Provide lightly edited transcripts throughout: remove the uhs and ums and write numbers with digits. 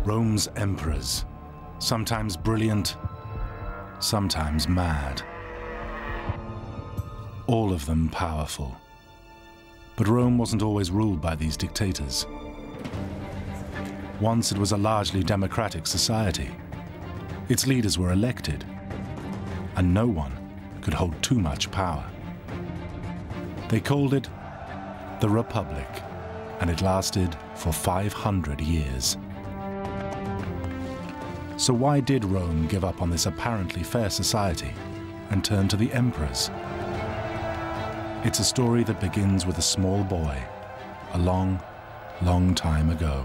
Rome's emperors, sometimes brilliant, sometimes mad. All of them powerful. But Rome wasn't always ruled by these dictators. Once it was a largely democratic society. Its leaders were elected, and no one could hold too much power. They called it the Republic, and it lasted for 500 years. So why did Rome give up on this apparently fair society and turn to the emperors? It's a story that begins with a small boy, a long, long time ago.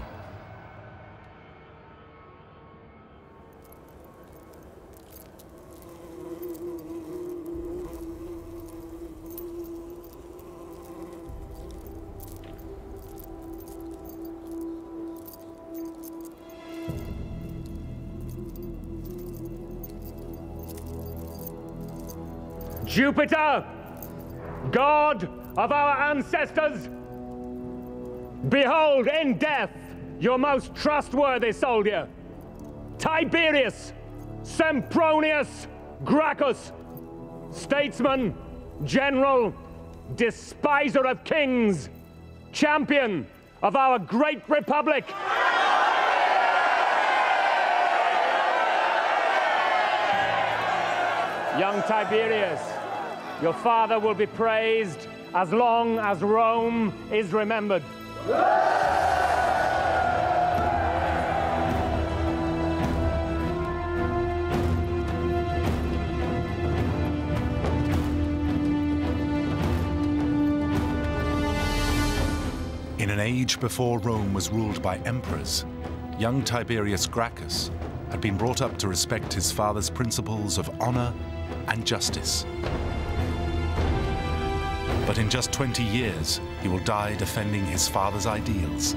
Jupiter, God of our ancestors, behold in death your most trustworthy soldier, Tiberius Sempronius Gracchus, statesman, general, despiser of kings, champion of our great republic. Young Tiberius, your father will be praised as long as Rome is remembered. In an age before Rome was ruled by emperors, young Tiberius Gracchus had been brought up to respect his father's principles of honor and justice. But in just 20 years, he will die defending his father's ideals.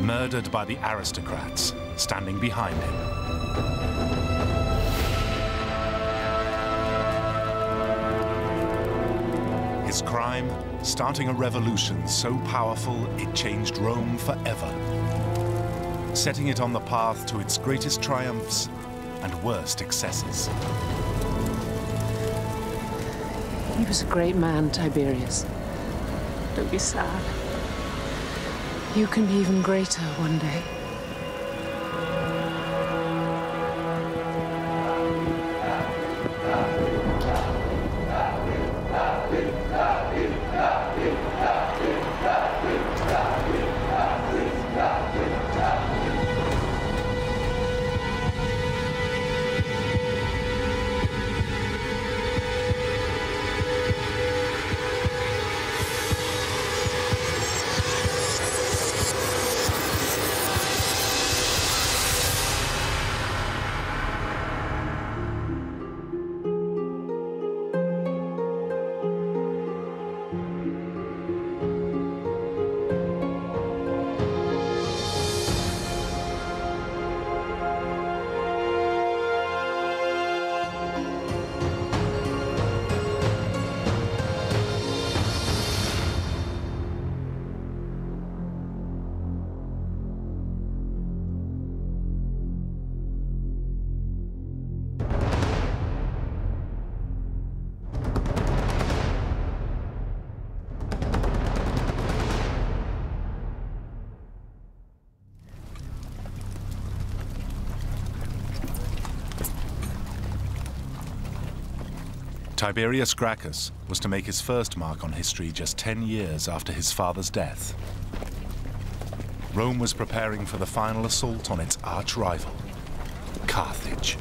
Murdered by the aristocrats standing behind him. His crime, starting a revolution so powerful it changed Rome forever, setting it on the path to its greatest triumphs and worst excesses. He was a great man, Tiberius. Don't be sad. You can be even greater one day. Tiberius Gracchus was to make his first mark on history just 10 years after his father's death. Rome was preparing for the final assault on its arch-rival, Carthage.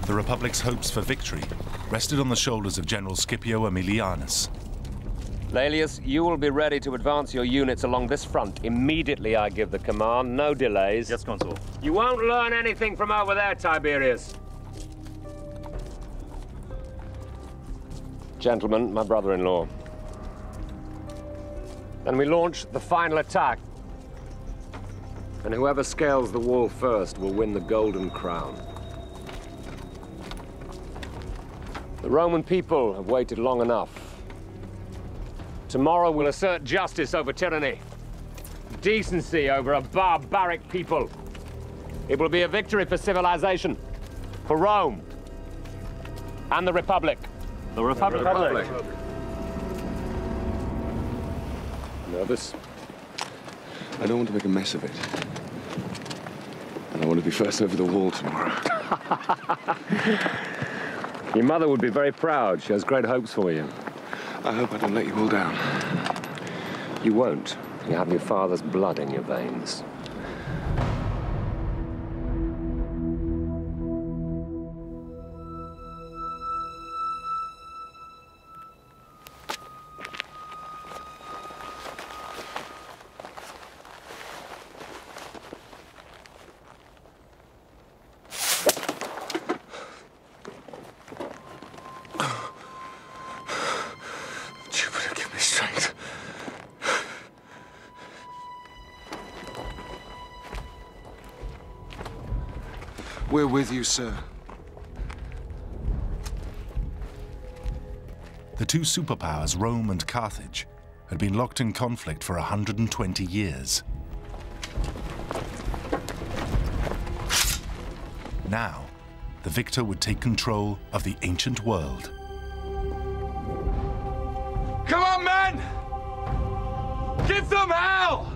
The Republic's hopes for victory rested on the shoulders of General Scipio Aemilianus. Laelius, you will be ready to advance your units along this front immediately I give the command. No delays. Yes, Consul. You won't learn anything from over there, Tiberius. Gentlemen, my brother-in-law. Then we launch the final attack. And whoever scales the wall first will win the Golden Crown. The Roman people have waited long enough. Tomorrow we'll assert justice over tyranny, decency over a barbaric people. It will be a victory for civilization, for Rome, and the Republic. The Republic. Nervous? I don't want to make a mess of it. And I want to be first over the wall tomorrow. Your mother would be very proud. She has great hopes for you. I hope I don't let you all down. You won't. You have your father's blood in your veins. Jupiter, give me strength. We're with you, sir. The two superpowers, Rome and Carthage, had been locked in conflict for 120 years. Now, the victor would take control of the ancient world. Come on, men! Give them hell!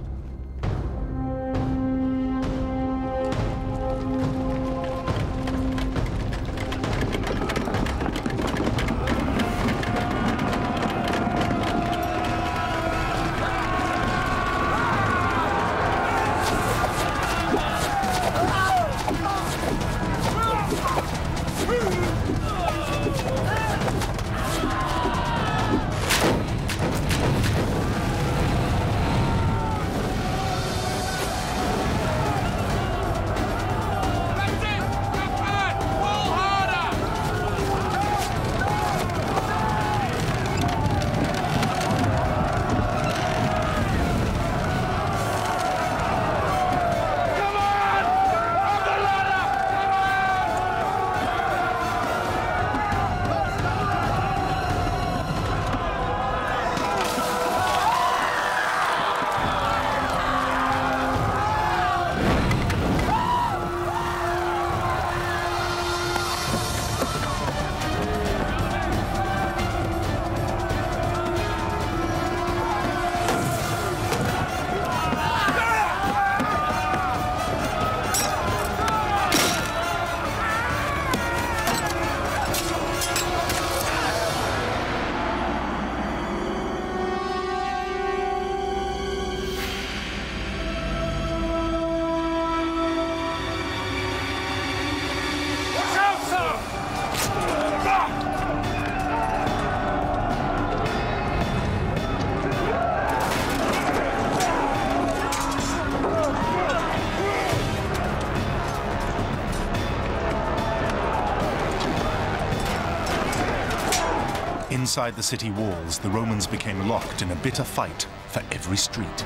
Inside the city walls, the Romans became locked in a bitter fight for every street.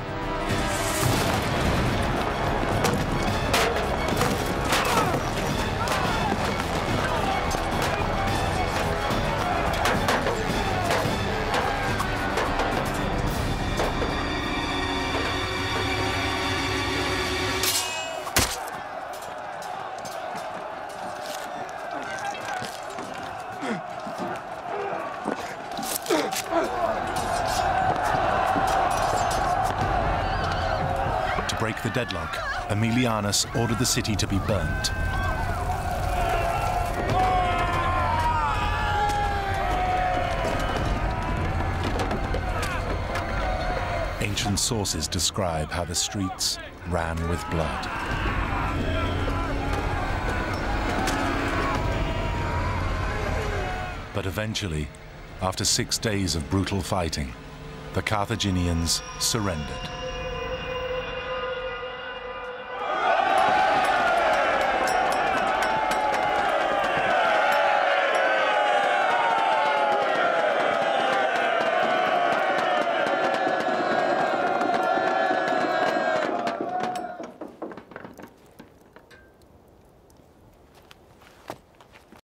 To break the deadlock, Aemilianus ordered the city to be burnt. Ancient sources describe how the streets ran with blood. But eventually, after 6 days of brutal fighting, the Carthaginians surrendered.